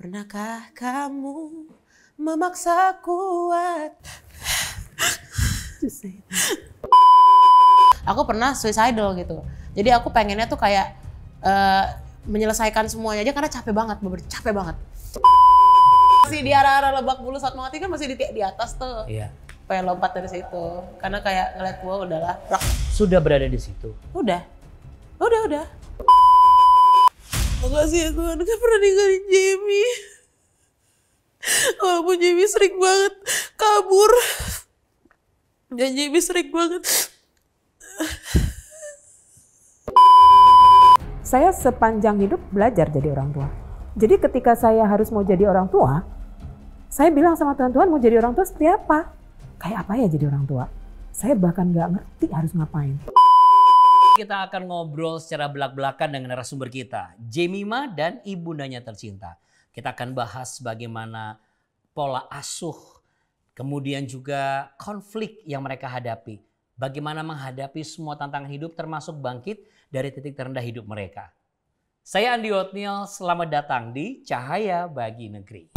Pernahkah kamu memaksa kuat? Aku pernah suicidal gitu. Jadi aku pengennya tuh kayak menyelesaikan semuanya aja karena capek banget, capek banget. Masih di arah-arah Lebak Bulus Fatmawati kan masih di atas tuh. Iya. Pengen lompat dari situ. Karena kayak ngeliat gua udahlah. Sudah berada di situ? Udah. Makasih ya Tuhan, gak pernah ninggalin Jamie. Walaupun Jamie sering banget kabur. Dan Jamie sering banget. Saya sepanjang hidup belajar jadi orang tua. Jadi ketika saya harus mau jadi orang tua, saya bilang sama Tuhan, mau jadi orang tua seperti apa? Kayak apa ya jadi orang tua? Saya bahkan gak ngerti harus ngapain. Kita akan ngobrol secara belak-belakan dengan narasumber kita, Jemimah dan ibundanya tercinta. Kita akan bahas bagaimana pola asuh, kemudian juga konflik yang mereka hadapi. Bagaimana menghadapi semua tantangan hidup termasuk bangkit dari titik terendah hidup mereka. Saya Andi Otniel, selamat datang di Cahaya Bagi Negeri.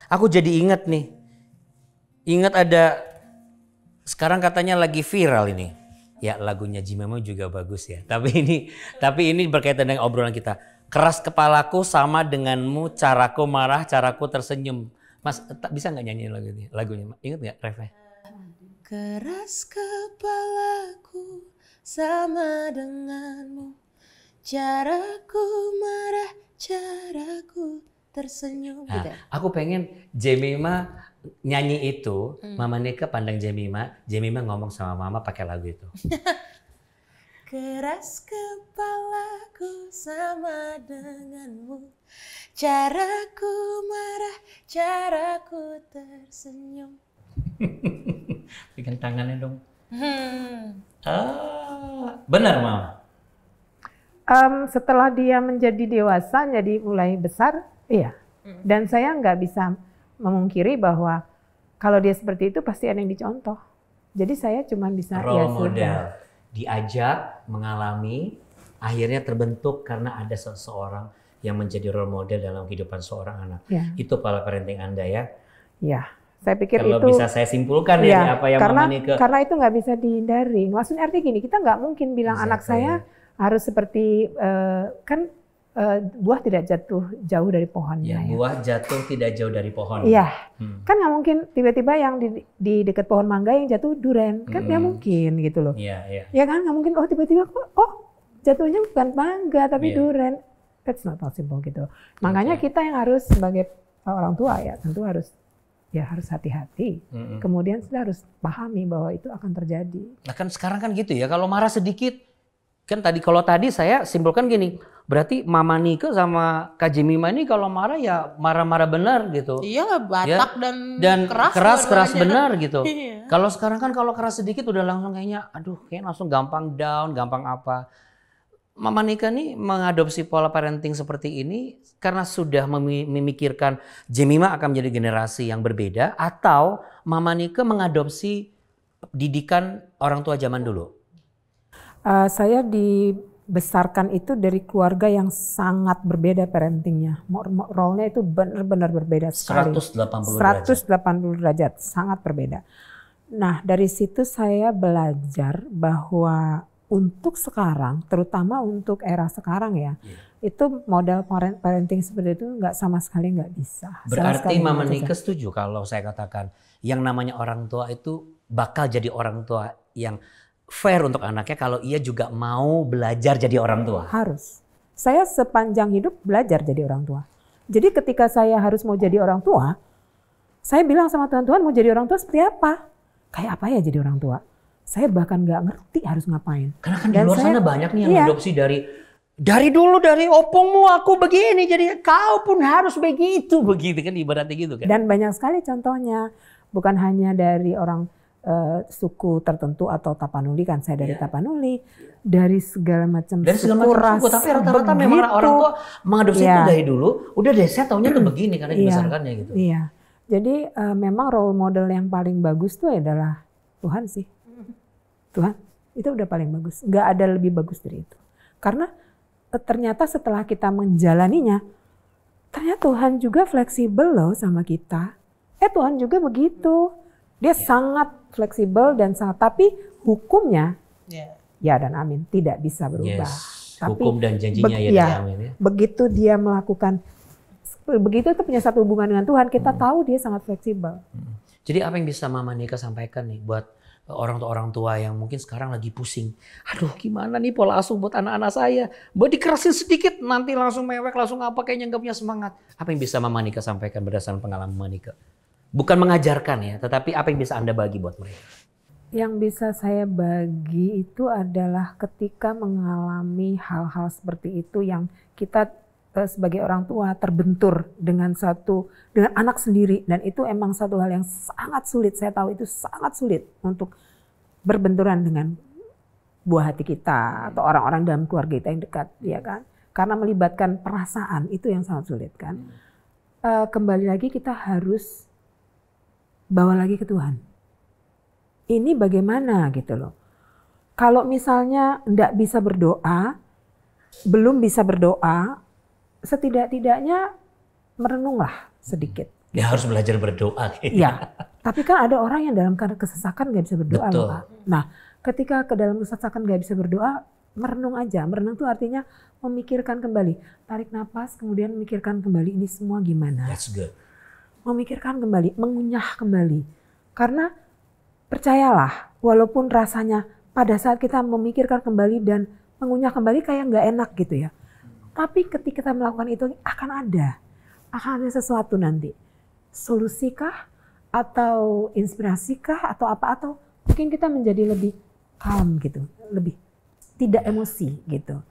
Aku jadi ingat nih. Ingat ada, sekarang katanya lagi viral ini. Ya lagunya Jemimah juga bagus ya. Tapi ini berkaitan dengan obrolan kita. Keras kepalaku sama denganmu, caraku marah, caraku tersenyum. Mas, bisa nggak nyanyi lagunya? Ingat nggak refnya? Keras kepalaku sama denganmu, caraku marah, caraku tersenyum. Nah, aku pengen Jemimah nyanyi itu, Mama Nika pandang Jemimah ngomong sama Mama pakai lagu itu. Keras kepalaku sama denganmu, caraku marah, caraku tersenyum. Pegang tangannya dong. Benar Mama. Setelah dia menjadi dewasa, jadi mulai besar, iya. Dan saya nggak bisa memungkiri bahwa kalau dia seperti itu pasti ada yang dicontoh. Jadi saya cuma bisa role model, diajak, mengalami, akhirnya terbentuk karena ada seseorang yang menjadi role model dalam kehidupan seorang anak. Ya. Itu pola parenting Anda ya? Ya, saya pikir kalau itu. Kalau bisa saya simpulkan ya apa yang Mama Nika. Karena itu nggak bisa dihindari. Maksudnya artinya gini, kita nggak mungkin bilang anak saya harus seperti buah tidak jatuh jauh dari pohonnya. Ya, buah jatuh tidak jauh dari pohon. Iya, kan nggak mungkin tiba-tiba yang di dekat pohon mangga yang jatuh duren, kan nggak mungkin gitu loh. Iya, iya. Ya kan nggak mungkin. Tiba-tiba jatuhnya bukan mangga tapi duren. That's not possible gitu. Makanya kita yang harus sebagai orang tua ya tentu harus hati-hati. Kemudian kita harus pahami bahwa itu akan terjadi. Nah kan sekarang kan gitu ya, kalau marah sedikit. Kan kalau tadi saya simpulkan gini, berarti Mama Nika sama Kak Jemimah ini kalau marah ya marah-marah benar gitu. Iya, batak ya? dan keras benar gitu. Iya. Kalau sekarang kan kalau keras sedikit udah langsung kayaknya kayak langsung gampang down, gampang apa. Mama Nika nih mengadopsi pola parenting seperti ini karena sudah memikirkan Jemimah akan menjadi generasi yang berbeda atau Mama Nika mengadopsi didikan orang tua zaman dulu. Saya dibesarkan itu dari keluarga yang sangat berbeda parentingnya. Role-nya itu benar-benar berbeda sekali. 180 derajat, sangat berbeda. Nah dari situ saya belajar bahwa untuk sekarang, terutama untuk era sekarang ya, itu model parenting seperti itu sama sekali nggak bisa. Berarti Mama Nika setuju kalau saya katakan yang namanya orang tua itu bakal jadi orang tua yang fair untuk anaknya kalau ia juga mau belajar jadi orang tua. Harus. Saya sepanjang hidup belajar jadi orang tua. Jadi ketika saya harus mau jadi orang tua, saya bilang sama Tuhan, mau jadi orang tua seperti apa? Kayak apa ya jadi orang tua? Saya bahkan nggak ngerti harus ngapain. Karena kan di luar sana banyak nih yang adopsi dari dulu dari opungmu aku begini, jadi kau pun harus begitu kan ibaratnya gitu kan. Dan banyak sekali contohnya, bukan hanya dari orang suku tertentu atau Tapanuli, kan saya dari Tapanuli, dari segala macam suku, tapi rata-rata memang orang tua mengadopsi itu dari dulu, udah deh saya taunya tuh begini karena dibesarkannya gitu. Iya, jadi memang role model yang paling bagus tuh adalah Tuhan sih. Tuhan. Itu udah paling bagus. Nggak ada lebih bagus dari itu. Karena ternyata setelah kita menjalaninya, ternyata Tuhan juga fleksibel loh sama kita. Tuhan juga begitu. Dia sangat fleksibel dan sangat, tapi hukumnya ya dan amin tidak bisa berubah. Tapi hukum dan janjinya ya dan amin ya. Begitu dia melakukan, begitu itu punya satu hubungan dengan Tuhan, kita tahu dia sangat fleksibel. Jadi apa yang bisa Mama Nika sampaikan nih buat orang tua yang mungkin sekarang lagi pusing. Aduh gimana nih pola asuh buat anak-anak saya. Buat dikerasin sedikit nanti langsung mewek, langsung apa kayaknya nggak punya semangat. Apa yang bisa Mama Nika sampaikan berdasarkan pengalaman Mama Nika? Bukan mengajarkan ya, tetapi apa yang bisa Anda bagi buat mereka? Yang bisa saya bagi itu adalah ketika mengalami hal-hal seperti itu yang kita sebagai orang tua terbentur dengan anak sendiri, dan itu emang satu hal yang sangat sulit. Saya tahu itu sangat sulit untuk berbenturan dengan buah hati kita atau orang-orang dalam keluarga kita yang dekat, ya kan? Karena melibatkan perasaan itu yang sangat sulit kan. Kembali lagi kita harus bawa lagi ke Tuhan. Ini bagaimana gitu loh. Kalau misalnya enggak bisa berdoa, belum bisa berdoa, setidak-tidaknya merenunglah sedikit. Ya harus belajar berdoa. Ya, tapi kan ada orang yang dalam keadaan kesesakan nggak bisa berdoa loh Pak. Nah, ketika ke dalam kesesakan nggak bisa berdoa, merenung aja. Merenung itu artinya memikirkan kembali. Tarik nafas, kemudian memikirkan kembali ini semua gimana. That's good. Memikirkan kembali, mengunyah kembali. Karena percayalah, walaupun rasanya pada saat kita memikirkan kembali dan mengunyah kembali kayak nggak enak gitu ya. Tapi ketika kita melakukan itu akan ada sesuatu nanti. Solusikah atau inspirasikah atau apa, atau mungkin kita menjadi lebih calm gitu, lebih tidak emosi gitu.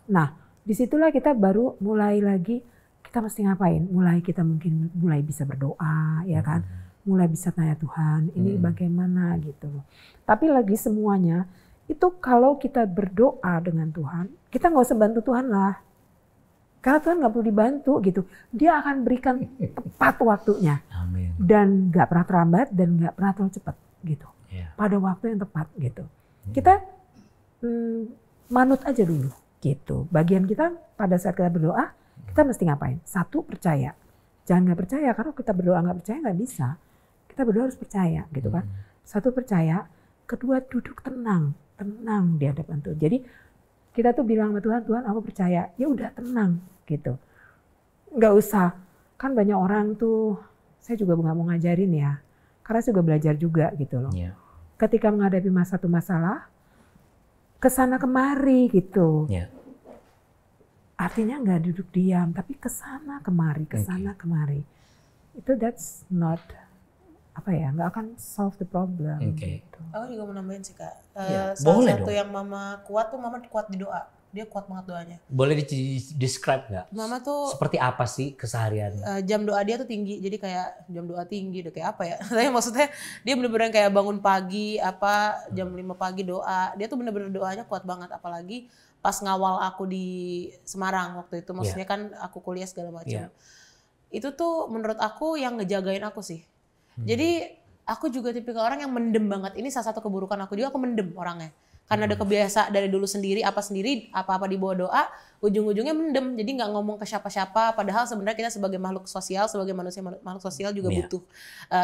Nah, disitulah kita baru mulai lagi, kita mesti ngapain? Kita mungkin mulai bisa berdoa, ya kan? Mulai bisa tanya Tuhan, ini bagaimana gitu loh. Tapi lagi semuanya, itu kalau kita berdoa dengan Tuhan, kita nggak usah bantu Tuhan lah. Karena Tuhan nggak perlu dibantu gitu. Dia akan berikan tepat waktunya. Amin. Dan nggak pernah terlambat dan nggak pernah terlalu cepat gitu. Yeah. Pada waktu yang tepat gitu. Kita manut aja dulu gitu. Bagian kita pada saat kita berdoa, kita mesti ngapain? Satu, percaya. Jangan nggak percaya, karena kita berdoa nggak percaya nggak bisa. Kita berdoa harus percaya gitu kan. Satu, percaya. Kedua, duduk tenang di hadapan Tuhan. Jadi kita tuh bilang sama Tuhan, Tuhan aku percaya. Ya udah tenang gitu. Nggak usah. Kan banyak orang tuh, saya juga nggak mau ngajarin ya. Karena saya juga belajar juga gitu loh. Yeah. Ketika menghadapi satu masalah, kesana kemari gitu. Yeah. Artinya nggak duduk diam, tapi kesana kemari, kemari. Itu that's not nggak akan solve the problem. Gitu. Aku juga mau nambahin sih Kak. Boleh salah satu dong. yang Mama kuat tuh, Mama kuat di doa. Dia kuat banget doanya. Boleh describe nggak? Mama tuh seperti apa sih kesehariannya? jam doa dia tuh tinggi. Jadi kayak jam doa tinggi udah kayak apa ya? Tapi maksudnya dia bener-bener kayak bangun pagi jam 5 pagi doa. Dia tuh bener-bener doanya kuat banget, apalagi pas ngawal aku di Semarang waktu itu. Maksudnya kan aku kuliah segala macam. Itu tuh menurut aku yang ngejagain aku sih. Jadi aku juga tipikal orang yang mendem banget. Ini salah satu keburukan aku juga, aku mendem orangnya. Karena ada kebiasa dari dulu sendiri, apa-apa dibawa doa, ujung-ujungnya mendem. Jadi nggak ngomong ke siapa-siapa. Padahal sebenarnya kita sebagai makhluk sosial, sebagai manusia makhluk sosial juga butuh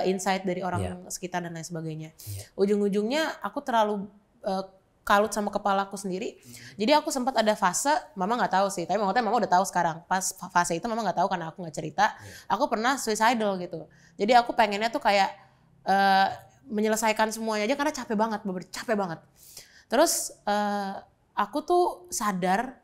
insight dari orang sekitar dan lain sebagainya. Ujung-ujungnya aku terlalu kalut sama kepala aku sendiri. Jadi aku sempat ada fase, Mama nggak tahu sih, tapi maksudnya Mama udah tahu sekarang. Pas fase itu Mama nggak tahu karena aku nggak cerita. Aku pernah suicidal gitu. Jadi aku pengennya tuh kayak menyelesaikan semuanya aja karena capek banget. Terus aku tuh sadar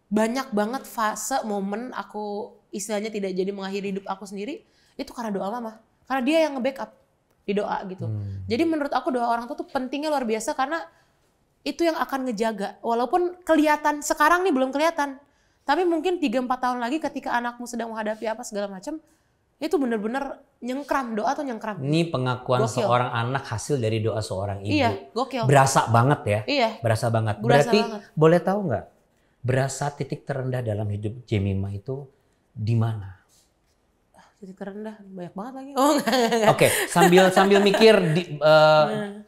banyak banget fase momen aku istilahnya tidak jadi mengakhiri hidup aku sendiri itu karena doa Mama. Karena dia yang nge-backup di doa gitu. Jadi menurut aku doa orang tua tuh pentingnya luar biasa karena itu yang akan ngejaga. Walaupun kelihatan sekarang nih belum kelihatan. Tapi mungkin 3-4 tahun lagi ketika anakmu sedang menghadapi apa segala macam, itu benar-benar nyengkram, doa tuh nyengkram. Ini pengakuan seorang anak hasil dari doa seorang ibu. Iya, gokil. Berasa banget ya. Iya. Berasa banget. Berarti boleh tahu nggak, berasa titik terendah dalam hidup Jemima itu di mana? Titik terendah banyak banget lagi. Oh enggak. Oke, sambil mikir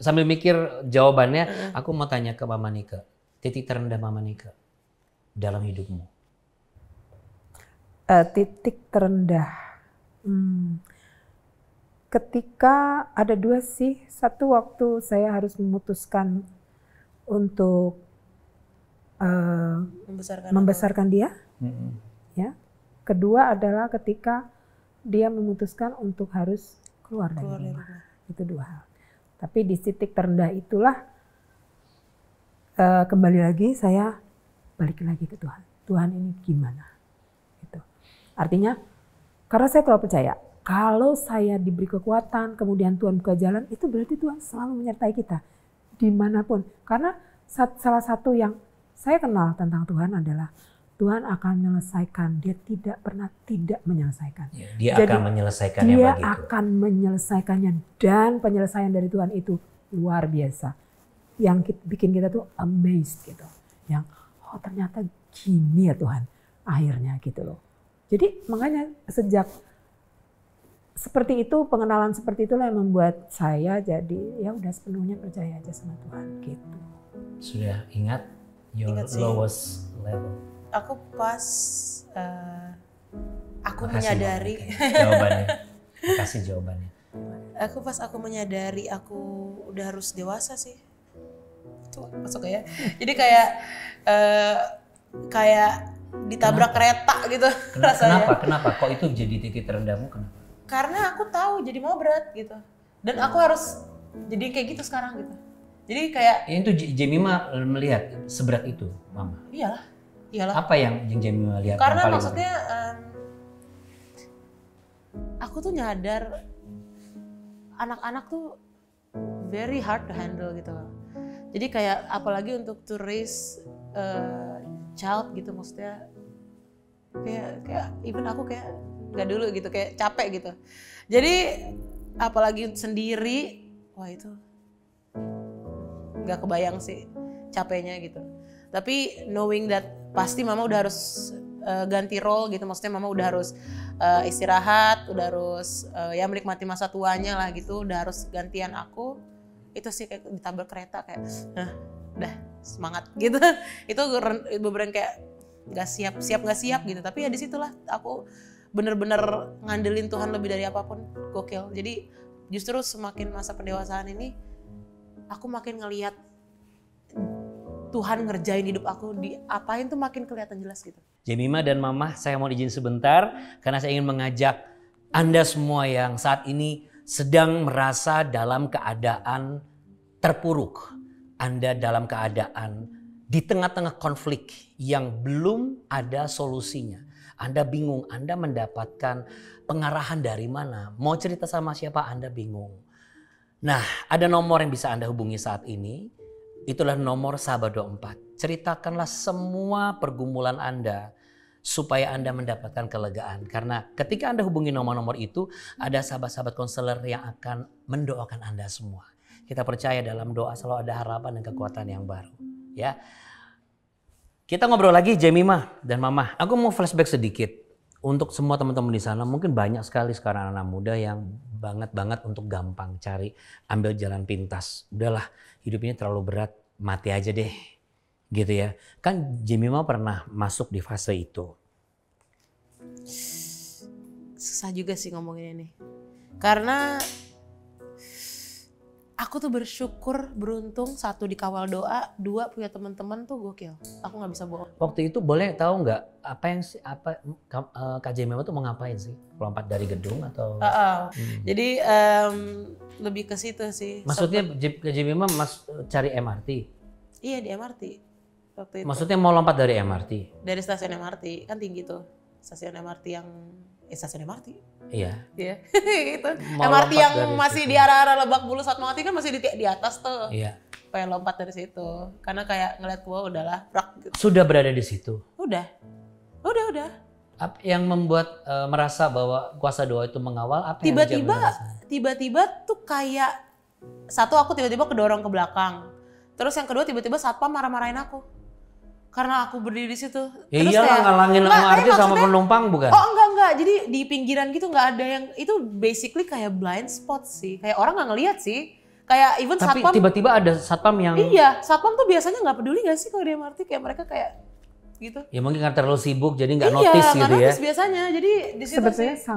sambil mikir jawabannya, aku mau tanya ke Mama Nike. Titik terendah Mama Nike dalam hidupmu. Titik terendah. Ketika ada dua sih. Satu waktu saya harus memutuskan untuk membesarkan dia. Ya. Kedua adalah ketika dia memutuskan untuk harus keluar dari rumah. Itu dua hal. Tapi di titik terendah itulah kembali lagi saya balik lagi ke Tuhan. Tuhan ini gimana? Gitu. Artinya karena saya terlalu percaya kalau saya diberi kekuatan kemudian Tuhan buka jalan, itu berarti Tuhan selalu menyertai kita dimanapun. Karena salah satu yang saya kenal tentang Tuhan adalah Tuhan akan menyelesaikan. Dia tidak pernah tidak menyelesaikan. Ya, dia akan menyelesaikannya dia begitu. akan menyelesaikannya, dan penyelesaian dari Tuhan itu luar biasa. Yang bikin kita tuh amazed gitu. Yang oh ternyata gini ya Tuhan akhirnya gitu loh. Jadi makanya sejak seperti itu, pengenalan seperti itulah yang membuat saya jadi ya udah sepenuhnya percaya aja sama Tuhan gitu. Sudah ingat your lowest level? Aku pas aku Makasih menyadari jawabannya. Kasih jawabannya. Aku menyadari aku udah harus dewasa sih. Tuh masuk ya. Jadi kayak ditabrak kereta gitu rasanya. Kenapa? Kok itu jadi titik terendahmu? Kenapa? Karena aku tahu jadi mau berat gitu. Dan aku harus jadi kayak gitu sekarang gitu. Jadi kayak itu Jemima melihat seberat itu, Mama. Iyalah. Apa yang Jemima lihat? Karena maksudnya aku tuh nyadar anak-anak tuh very hard to handle gitu loh. Jadi kayak apalagi untuk to raise child gitu, maksudnya kayak even aku kayak nggak dulu gitu, kayak capek gitu. Jadi apalagi sendiri, wah itu nggak kebayang sih capeknya gitu. Tapi knowing that pasti mama udah harus ganti role gitu, maksudnya mama udah harus istirahat, udah harus ya menikmati masa tuanya lah gitu, udah harus gantian aku. Itu sih kayak ditabrak kereta kayak udah semangat gitu. Itu beneran kayak nggak siap gitu. Tapi ya disitulah aku bener-bener ngandelin Tuhan lebih dari apapun. Gokil. Jadi justru semakin masa pendewasaan ini aku makin ngelihat Tuhan ngerjain hidup aku, diapain tuh makin kelihatan jelas gitu. Jemima dan Mama, saya mau izin sebentar karena saya ingin mengajak Anda semua yang saat ini sedang merasa dalam keadaan terpuruk. Anda dalam keadaan di tengah-tengah konflik yang belum ada solusinya. Anda bingung, Anda mendapatkan pengarahan dari mana. Mau cerita sama siapa Anda bingung. Nah, ada nomor yang bisa Anda hubungi saat ini. Itulah nomor Sahabat 24. Ceritakanlah semua pergumulan Anda supaya Anda mendapatkan kelegaan. Karena ketika Anda hubungi nomor-nomor itu, ada sahabat-sahabat konselor yang akan mendoakan Anda semua. Kita percaya dalam doa selalu ada harapan dan kekuatan yang baru. Ya, kita ngobrol lagi Jemima dan Mama. Aku mau flashback sedikit untuk semua teman-teman di sana. Mungkin banyak sekali sekarang anak muda yang banget untuk gampang cari ambil jalan pintas. Udahlah, hidup ini terlalu berat, mati aja deh. Gitu ya. Kan Jemima pernah masuk di fase itu. Susah juga sih ngomongin ini. Karena aku tuh bersyukur, beruntung, satu dikawal doa, dua punya teman-teman tuh gokil. Aku nggak bisa bohong. Waktu itu boleh tahu nggak Kak Jemima tuh mau ngapain sih? Lompat dari gedung atau? Jadi lebih ke situ sih. Maksudnya Kak Jemima cari MRT? Iya di MRT waktu itu. Maksudnya mau lompat dari MRT? Dari stasiun MRT, kan tinggi tuh. Stasiun MRT yang stasiun MRT. Iya. Iya. Gitu. MRT yang masih di arah-arah Lebak Bulus Fatmawati kan masih di atas tuh. Iya. Pengen lompat dari situ. Karena kayak ngeliat gua udahlah, brak gitu. Sudah berada di situ? Udah. Yang membuat merasa bahwa kuasa doa itu mengawal apa? Tiba-tiba tuh kayak satu, aku tiba-tiba kedorong ke belakang. Terus yang kedua tiba-tiba satpam marah-marahin aku. Karena aku berdiri di situ. Ya iyalah, ngalangin MRT sama penumpang bukan? Oh enggak. Enggak, jadi di pinggiran gitu nggak ada yang, itu basically kayak blind spot sih. Kayak orang nggak ngelihat sih. Kayak even Tapi satpam. tiba-tiba ada satpam yang... Iya, satpam tuh biasanya nggak peduli nggak sih kalau di MRT, kayak mereka kayak gitu. Ya mungkin karena terlalu sibuk jadi nggak notice gitu ya. Iya, notice biasanya. Jadi di situ Sebetulnya sih.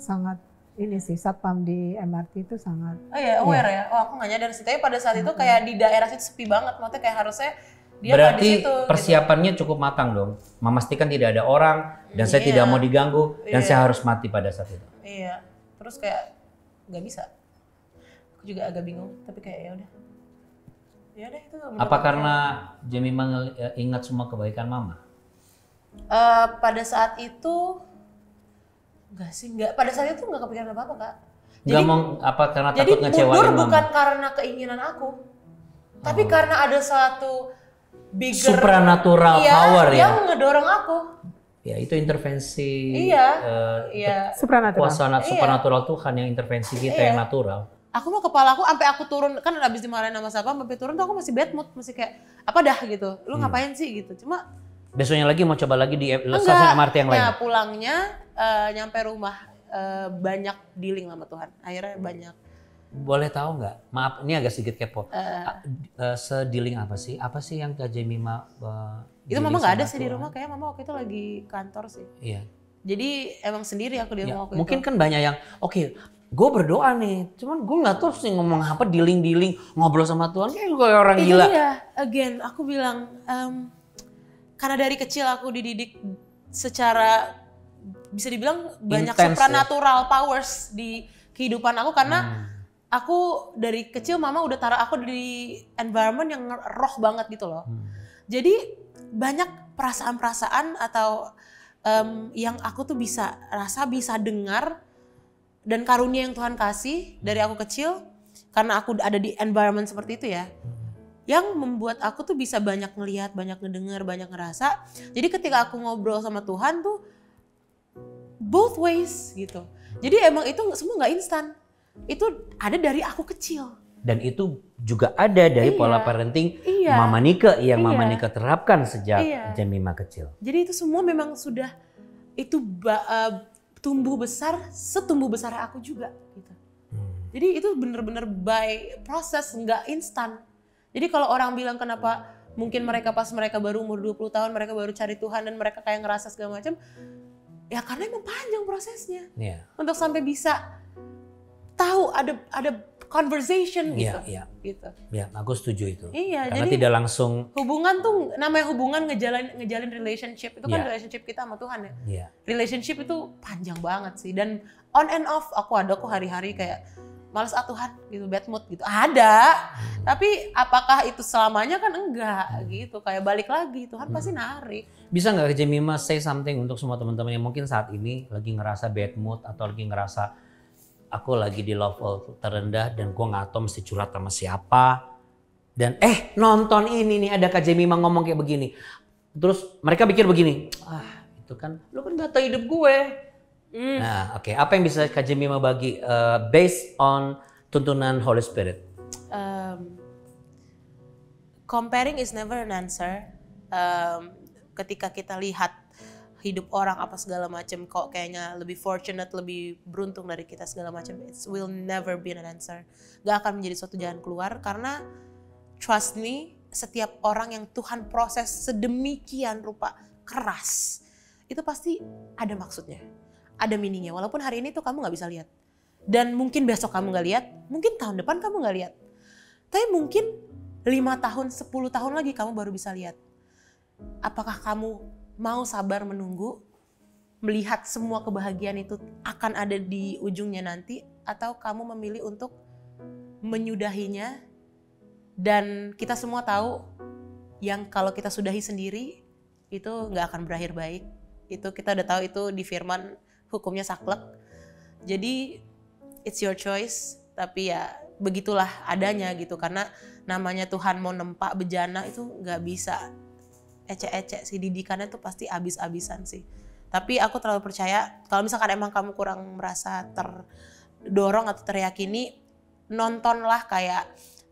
sangat ini sih, satpam di MRT itu sangat. Oh iya, aware ya. Oh aku nggak nyadar sih. Tapi pada saat itu kayak di daerah situ sepi banget. Maksudnya kayak harusnya dia nggak di Berarti situ. persiapannya cukup matang dong. Memastikan tidak ada orang dan saya tidak mau diganggu dan saya harus mati pada saat itu. Iya. Terus kayak nggak bisa. Aku juga agak bingung. Tapi kayak ya udah. Ya udah itu. Apa karena Jemimah ingat semua kebaikan mama? Pada saat itu enggak sih, enggak. Pada saat itu enggak kepikiran apa-apa, Kak. Nggak mau apa karena jadi takut ngecewain mundur mama? bukan karena keinginan aku. Tapi karena ada suatu bigger Supranatural power ya. yang ngedorong aku. Ya itu intervensi Iya. Supranatural. kuasa supranatural Tuhan yang intervensi kita yang natural. Aku mah kepala aku sampai aku turun, kan habis dimarahin sama siapa, sampai turun tuh aku masih bad mood, masih kayak apa dah gitu. Lu ngapain sih gitu. Cuma Besoknya lagi mau coba lagi di stasiun MRT yang lain. Nah, pulangnya nyampe rumah banyak dealing sama Tuhan. Akhirnya banyak. Boleh tahu nggak? Maaf, ini agak sedikit kepo. Sedealing apa sih? Apa sih yang Kak Jemimah Itu mama nggak ada sih di rumah, kayak mama waktu itu lagi kantor sih. Iya. Jadi emang sendiri aku di rumah waktu Mungkin itu. kan banyak yang gue berdoa nih, cuman gue nggak tahu sih ngomong apa, dealing ngobrol sama Tuhan kayak gue orang gila. Iya, again aku bilang karena dari kecil aku dididik secara bisa dibilang banyak Intense, supernatural powers di kehidupan aku karena aku dari kecil mama udah taruh aku di environment yang roh banget gitu loh. Jadi banyak perasaan-perasaan atau yang aku tuh bisa rasa, bisa dengar, dan karunia yang Tuhan kasih dari aku kecil karena aku ada di environment seperti itu ya, yang membuat aku tuh bisa banyak ngelihat, banyak ngedengar, banyak ngerasa. Jadi ketika aku ngobrol sama Tuhan tuh both ways gitu. Jadi emang itu semua nggak instan. Itu ada dari aku kecil. Dan itu juga ada dari pola parenting Mama Nike yang Mama Nike terapkan sejak Jemimah kecil. Jadi itu semua memang sudah itu tumbuh besar setumbuh besar aku juga gitu. Jadi itu bener-bener by proses, nggak instan. Jadi kalau orang bilang kenapa mungkin mereka pas mereka baru umur 20 tahun mereka baru cari Tuhan dan mereka kayak ngerasa segala macam, ya karena emang panjang prosesnya. Untuk sampai bisa tahu ada conversation gitu. Gitu. Ya, aku setuju itu. Iya, karena jadi tidak langsung hubungan tuh namanya hubungan ngejalin relationship itu kan relationship kita sama Tuhan ya. Iya. Relationship itu panjang banget sih, dan on and off aku hari-hari kayak males Tuhan gitu, bad mood gitu. Ada. Tapi apakah itu selamanya kan enggak gitu. Kayak balik lagi Tuhan pasti narik. Bisa nggak Jemimah say something untuk semua teman-teman yang mungkin saat ini lagi ngerasa bad mood atau lagi ngerasa aku lagi di level terendah dan gue nggak tahu mesti curhat sama siapa, dan nonton ini nih ada Kak Jemimah ngomong kayak begini, terus mereka pikir begini, itu kan lu kan nggak tahu hidup gue. Nah, oke. Apa yang bisa Kak Jemimah bagi based on tuntunan Holy Spirit? Comparing is never an answer. Ketika kita lihat hidup orang apa segala macam, kok kayaknya lebih fortunate, lebih beruntung dari kita segala macam, it will never be an answer. Gak akan menjadi suatu jalan keluar, karena trust me, setiap orang yang Tuhan proses sedemikian rupa keras, itu pasti ada maksudnya, ada meaningnya. Walaupun hari ini tuh kamu gak bisa lihat, dan mungkin besok kamu gak lihat, mungkin tahun depan kamu gak lihat, tapi mungkin 5 tahun, 10 tahun lagi kamu baru bisa lihat. Apakah kamu mau sabar menunggu, melihat semua kebahagiaan itu akan ada di ujungnya nanti, atau kamu memilih untuk menyudahinya? Dan kita semua tahu yang kalau kita sudahi sendiri itu nggak akan berakhir baik. Itu kita udah tahu, itu di firman hukumnya saklek. Jadi it's your choice, tapi ya begitulah adanya gitu, karena namanya Tuhan mau nempak bejana itu nggak bisa ecek-ecek sih, didikannya tuh pasti abis-abisan sih. Tapi aku terlalu percaya kalau misalkan emang kamu kurang merasa terdorong atau teryakini, nontonlah kayak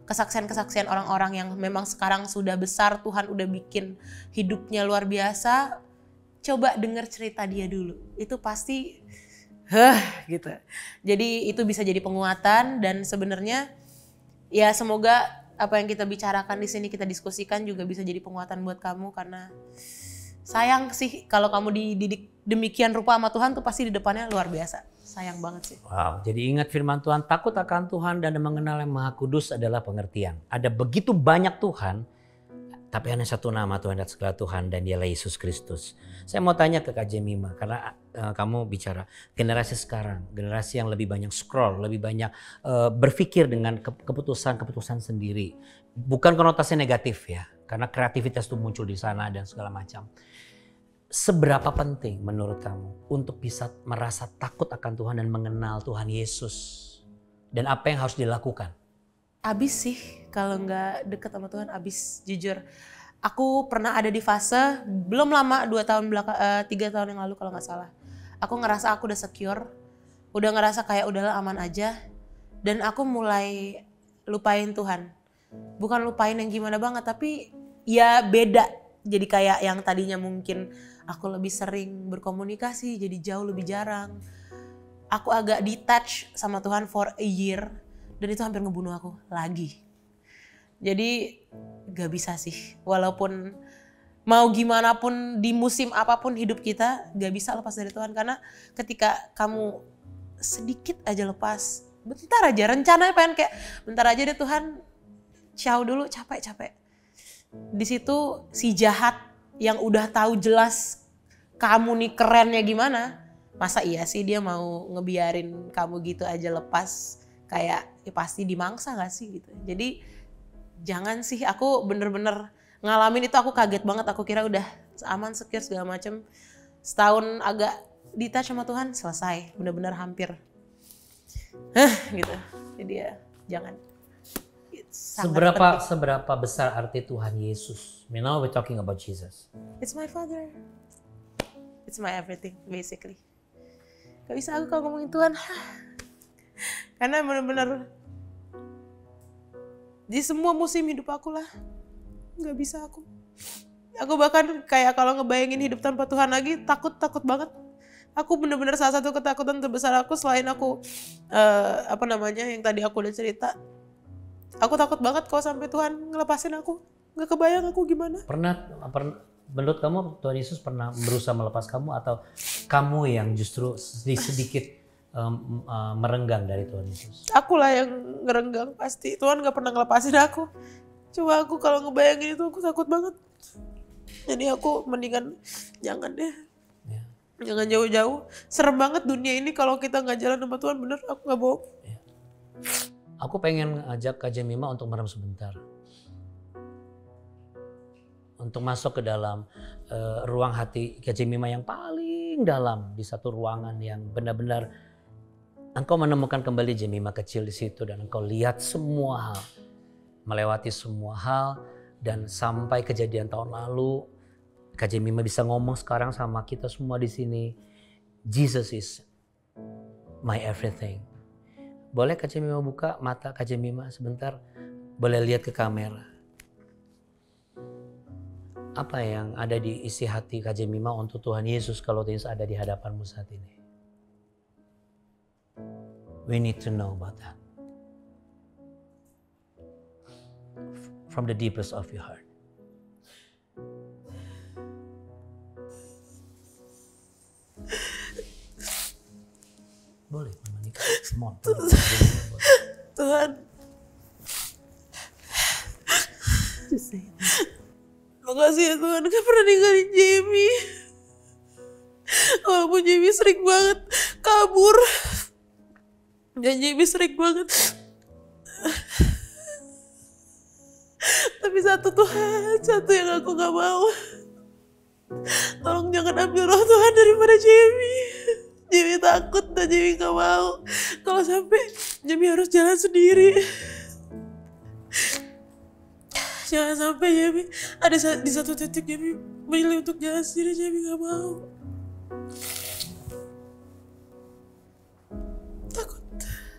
kesaksian-kesaksian orang-orang yang memang sekarang sudah besar, Tuhan udah bikin hidupnya luar biasa. coba denger cerita dia dulu. Itu pasti gitu. Jadi itu bisa jadi penguatan, dan sebenarnya ya semoga apa yang kita bicarakan di sini, kita diskusikan juga bisa jadi penguatan buat kamu, karena sayang sih kalau kamu dididik demikian rupa sama Tuhan tuh pasti di depannya luar biasa. Sayang banget sih. Wow, jadi ingat firman Tuhan, takut akan Tuhan dan mengenal yang Maha Kudus adalah pengertian. Ada begitu banyak Tuhan, tapi hanya satu nama Tuhan dan segala Tuhan, dan dialah Yesus Kristus. Saya mau tanya ke Kak Jemima, karena kamu bicara generasi sekarang, generasi yang lebih banyak scroll, lebih banyak berpikir dengan keputusan-keputusan sendiri. Bukan konotasi negatif ya, karena kreativitas itu muncul di sana dan segala macam. Seberapa penting menurut kamu untuk bisa merasa takut akan Tuhan dan mengenal Tuhan Yesus? Dan apa yang harus dilakukan? Abis sih, kalau nggak deket sama Tuhan abis, jujur. Aku pernah ada di fase, belum lama, 3 tahun yang lalu kalau nggak salah. Aku ngerasa aku udah secure, udah ngerasa kayak udahlah aman aja. Dan aku mulai lupain Tuhan. Bukan lupain yang gimana banget, tapi ya beda. Jadi kayak yang tadinya mungkin aku lebih sering berkomunikasi, jadi jauh lebih jarang. Aku agak detach sama Tuhan for a year. Dan itu hampir ngebunuh aku lagi. Jadi gak bisa sih. Walaupun mau gimana pun di musim apapun hidup kita, gak bisa lepas dari Tuhan. Karena ketika kamu sedikit aja lepas, bentar aja rencananya pengen kayak bentar aja deh Tuhan, ciao dulu, capek. Di situ si jahat yang udah tahu jelas kamu nih kerennya gimana, masa iya sih dia mau ngebiarin kamu gitu aja lepas? Kayak ya pasti dimangsa gak sih gitu. Jadi jangan sih, aku bener-bener ngalamin itu, aku kaget banget. Aku kira udah aman, secure segala macem. Setahun agak detach sama Tuhan, selesai. Bener-bener hampir. Gitu. Jadi ya jangan. Seberapa besar arti Tuhan Yesus? Now we're talking about Jesus. It's my father. It's my everything basically. Gak bisa aku kalau ngomongin Tuhan. Karena benar-benar di semua musim hidup aku lah, nggak bisa aku. Aku bahkan kayak kalau ngebayangin hidup tanpa Tuhan lagi takut banget. Aku benar-benar salah satu ketakutan terbesar aku selain aku yang tadi aku udah cerita. Aku takut banget kalau sampai Tuhan ngelepasin aku. Nggak kebayang aku gimana. Pernah menurut kamu Tuhan Yesus pernah berusaha melepas kamu, atau kamu yang justru sedikit merenggang dari Tuhan Yesus? Akulah yang ngerenggang pasti. Tuhan gak pernah ngelepasin aku. Cuma aku kalau ngebayangin itu aku takut banget. Jadi aku mendingan jangan deh. Ya. Jangan jauh-jauh. Serem banget dunia ini kalau kita gak jalan sama Tuhan, bener aku gak bohong. Ya. Aku pengen ajak Kak Jemima untuk merem sebentar. Untuk masuk ke dalam ruang hati Kak Jemima yang paling dalam, di satu ruangan yang benar-benar engkau menemukan kembali Jemima kecil di situ, dan engkau lihat semua hal, melewati semua hal, dan sampai kejadian tahun lalu, Kak Jemima bisa ngomong sekarang sama kita semua di sini, Jesus is my everything. Boleh Kak Jemima buka mata Kak Jemima sebentar? Boleh lihat ke kamera. Apa yang ada di isi hati Kak Jemima untuk Tuhan Yesus kalau Tuhan Yesus ada di hadapanmu saat ini? We need to know about that. From the deepest of your heart. Boleh menikah. Come on. Tuhan. Makasih ya Tuhan, gak pernah ninggalin Jamie. Walaupun Jamie sering banget kabur. Dan Jamie sering banget. Tapi satu yang aku gak mau. Tolong jangan ambil roh Tuhan daripada Jamie. Jamie takut dan Jamie gak mau. Kalau sampai Jamie harus jalan sendiri. Jangan sampai Jamie ada di satu titik Jamie memilih untuk jalan sendiri, Jamie gak mau. Takut.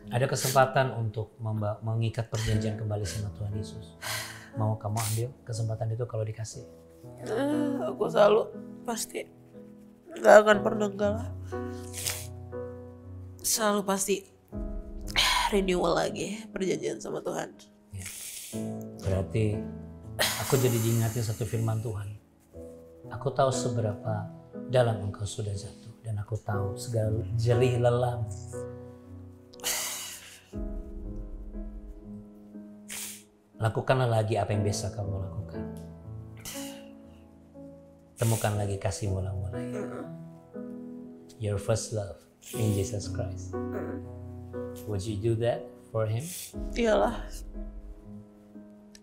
Ada kesempatan untuk mengikat perjanjian kembali sama Tuhan Yesus. Mau kamu ambil kesempatan itu kalau dikasih? Aku selalu pasti Gak akan pernah, enggak lah. Selalu pasti renewal lagi perjanjian sama Tuhan. Ya. Berarti aku jadi diingatin satu firman Tuhan. Aku tahu seberapa dalam engkau sudah jatuh dan aku tahu segala jerih lelah. Lakukanlah lagi apa yang biasa kamu lakukan. Temukan lagi kasih mula-mula. Your first love in Jesus Christ. Would you do that for him? Iyalah.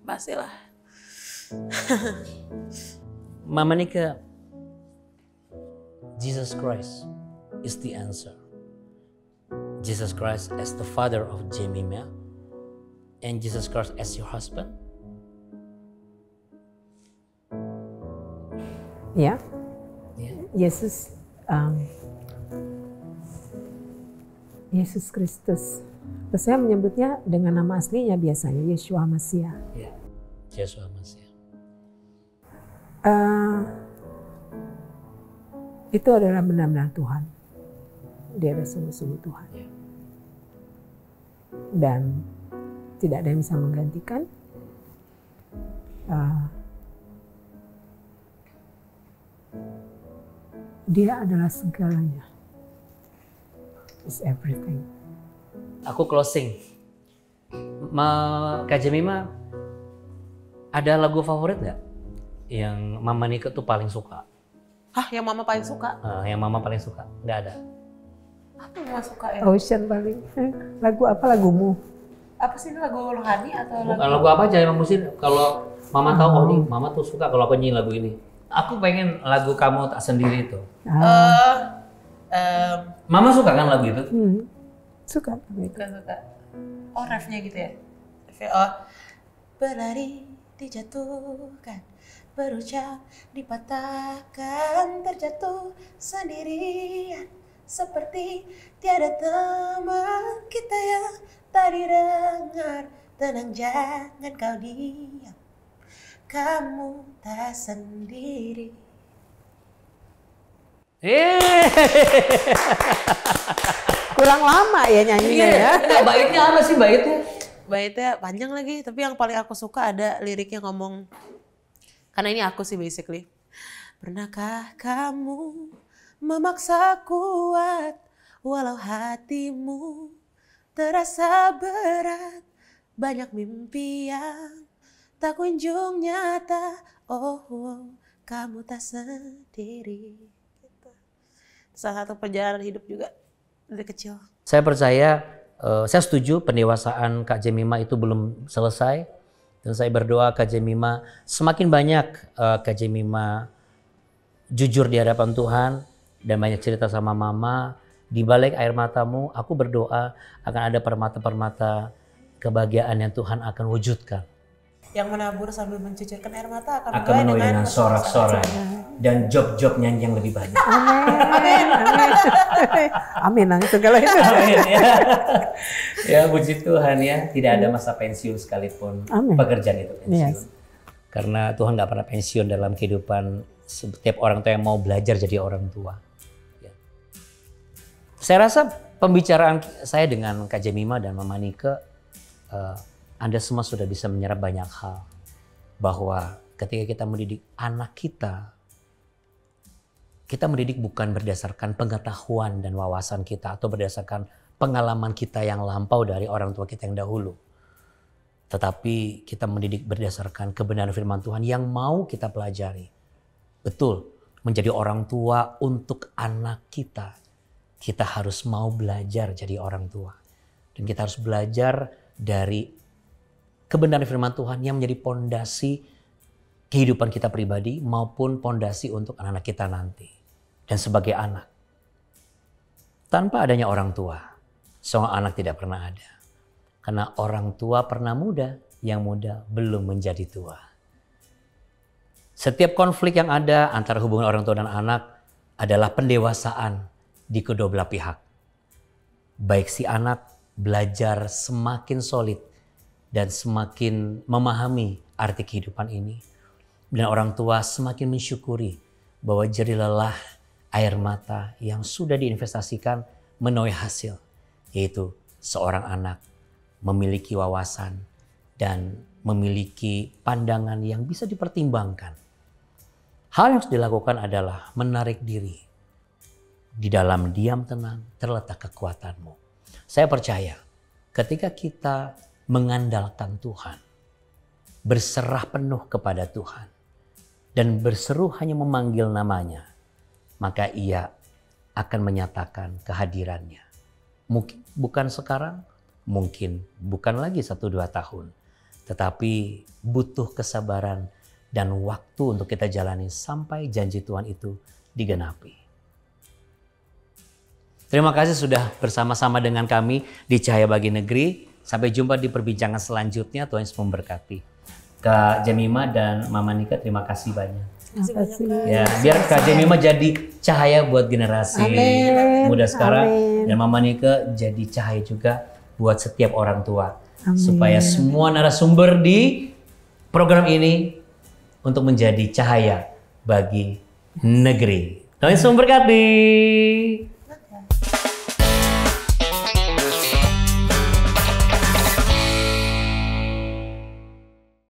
Pastilah. Mama Nika, Jesus Christ is the answer. Jesus Christ as the father of Jemima and Jesus Christ as your husband. Ya, Yeah. Yesus Kristus. Terus saya menyebutnya dengan nama aslinya biasanya Yeshua Masiah. Yeah. Yeshua Masiah. Itu adalah benar-benar Tuhan. Dia adalah sungguh-sungguh Tuhan. Yeah. Dan tidak ada yang bisa menggantikan. Dia adalah segalanya. Is everything. Aku closing. Kak Jemima, ada lagu favorit nggak yang Mama Nika tuh paling suka? Hah, yang mama paling suka? Yang Mama paling suka? Nggak ada. Apa yang mama suka ya? Ocean paling. Lagu apa lagumu? Apa sih ini, lagu rohani atau Bukan lagu apa aja yang mesti kalau Mama tahu, oh nih Mama tuh suka kalau aku nyanyi lagu ini. Aku pengen lagu Kamu Tak Sendiri itu. Mama suka kan lagu itu? Suka. Suka. Oh, refnya gitu ya? Refnya, oh. Berlari, dijatuhkan, berucap, dipatahkan, terjatuh sendirian. Seperti tiada teman kita yang tak didengar. Tenang, jangan kau diam, kamu tak sendiri. Kurang lama ya nyanyinya ya. Nah, baitnya apa sih baitnya? Baitnya panjang lagi, tapi yang paling aku suka ada liriknya ngomong, karena ini aku sih basically. Pernahkah kamu memaksa kuat walau hatimu terasa berat, banyak mimpi yang tak kunjung nyata. Oh, kamu tak sendiri. Gitu. Salah satu perjalanan hidup juga dari kecil. Saya percaya, saya setuju pendewasaan Kak Jemima itu belum selesai. Dan saya berdoa Kak Jemima, semakin banyak Kak Jemima jujur di hadapan Tuhan dan banyak cerita sama Mama. Di balik air matamu, aku berdoa akan ada permata-permata kebahagiaan yang Tuhan akan wujudkan. Yang menabur sambil mencucurkan air mata akan menuai dengan sorak-sorai dan job-job nyanyi yang lebih banyak. Amin. Amin. Amin segala itu. Amin ya. Ya puji Tuhan ya, tidak ada masa pensiun sekalipun. Amin. Pekerjaan itu pensiun. Yes. Karena Tuhan nggak pernah pensiun dalam kehidupan setiap orang tua yang mau belajar jadi orang tua. Ya. Saya rasa pembicaraan saya dengan Kak Jemima dan Mama Nika, Anda semua sudah bisa menyerap banyak hal. Bahwa ketika kita mendidik anak kita mendidik bukan berdasarkan pengetahuan dan wawasan kita atau berdasarkan pengalaman kita yang lampau dari orang tua kita yang dahulu. Tetapi kita mendidik berdasarkan kebenaran firman Tuhan yang mau kita pelajari. Betul, menjadi orang tua untuk anak kita. Kita harus mau belajar jadi orang tua. Dan kita harus belajar dari kebenaran firman Tuhan yang menjadi pondasi kehidupan kita pribadi maupun pondasi untuk anak-anak kita nanti. Dan sebagai anak, tanpa adanya orang tua, seorang anak tidak pernah ada. Karena orang tua pernah muda, yang muda belum menjadi tua. Setiap konflik yang ada antara hubungan orang tua dan anak adalah pendewasaan di kedua belah pihak. Baik si anak belajar semakin solid dan semakin memahami arti kehidupan ini. Dan orang tua semakin mensyukuri bahwa jerih lelah air mata yang sudah diinvestasikan menuai hasil, yaitu seorang anak memiliki wawasan dan memiliki pandangan yang bisa dipertimbangkan. Hal yang harus dilakukan adalah menarik diri. Di dalam diam tenang terletak kekuatanmu. Saya percaya ketika kita mengandalkan Tuhan, berserah penuh kepada Tuhan, dan berseru hanya memanggil namanya, maka Ia akan menyatakan kehadirannya. Mungkin bukan sekarang, mungkin bukan lagi 1-2 tahun, tetapi butuh kesabaran dan waktu untuk kita jalani sampai janji Tuhan itu digenapi. Terima kasih sudah bersama-sama dengan kami di Cahaya Bagi Negeri. Sampai jumpa di perbincangan selanjutnya. Tuhan Yesus memberkati. Kak Jemimah dan Mama Nika, terima kasih banyak. Terima kasih banyak, Kak. Ya, biar Kak Jemimah jadi cahaya buat generasi muda sekarang. Dan Mama Nika jadi cahaya juga buat setiap orang tua. Supaya semua narasumber di program ini untuk menjadi cahaya bagi negeri. Tuhan Yesus memberkati.